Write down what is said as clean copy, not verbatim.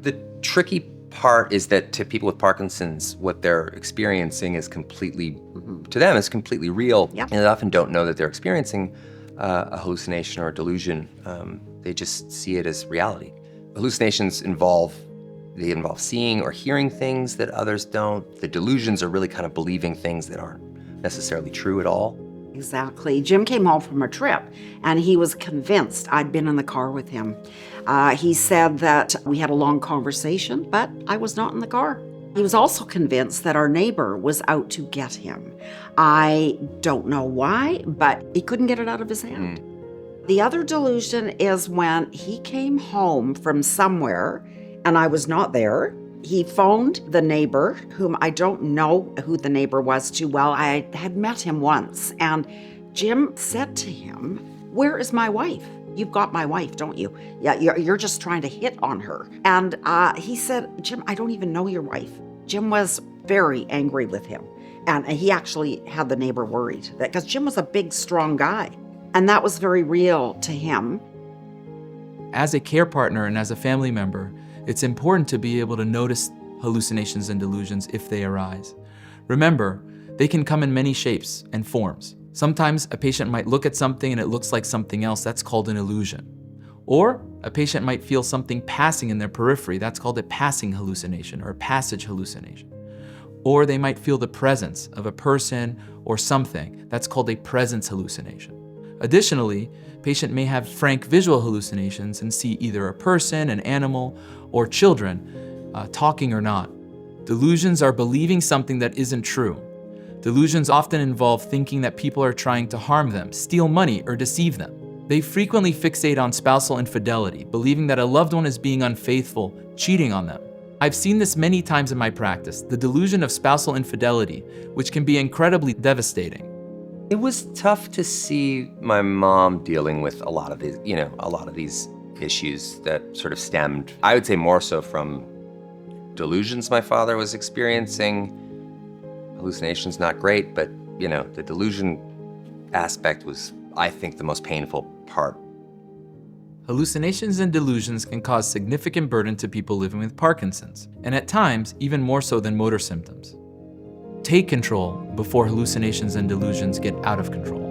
The tricky part is that to people with Parkinson's, what they're experiencing is completely, to them, is completely real. Yep. And they often don't know that they're experiencing a hallucination or a delusion. They just see it as reality. Hallucinations involve seeing or hearing things that others don't. The delusions are really kind of believing things that aren't necessarily true at all. Exactly. Jim came home from a trip, and he was convinced I'd been in the car with him. He said that we had a long conversation, but I was not in the car. He was also convinced that our neighbor was out to get him. I don't know why, but he couldn't get it out of his head. The other delusion is when he came home from somewhere and I was not there. He phoned the neighbor, whom I don't know who the neighbor was too well. I had met him once, and Jim said to him, "Where is my wife? You've got my wife, don't you? Yeah, you're just trying to hit on her." And he said, "Jim, I don't even know your wife." Jim was very angry with him, and he actually had the neighbor worried, because Jim was a big, strong guy, and that was very real to him. As a care partner and as a family member, it's important to be able to notice hallucinations and delusions if they arise. Remember, they can come in many shapes and forms. Sometimes a patient might look at something and it looks like something else. That's called an illusion. Or a patient might feel something passing in their periphery. That's called a passing hallucination or a passage hallucination. Or they might feel the presence of a person or something. That's called a presence hallucination. Additionally, patient may have frank visual hallucinations and see either a person, an animal, or children, talking or not. Delusions are believing something that isn't true. Delusions often involve thinking that people are trying to harm them, steal money, or deceive them. They frequently fixate on spousal infidelity, believing that a loved one is being unfaithful, cheating on them. I've seen this many times in my practice, the delusion of spousal infidelity, which can be incredibly devastating. It was tough to see my mom dealing with a lot of these issues that sort of stemmed, I would say, more so from delusions my father was experiencing. Hallucinations, not great, but the delusion aspect was, I think, the most painful part. Hallucinations and delusions can cause significant burden to people living with Parkinson's, and at times, even more so than motor symptoms. Take control before hallucinations and delusions get out of control.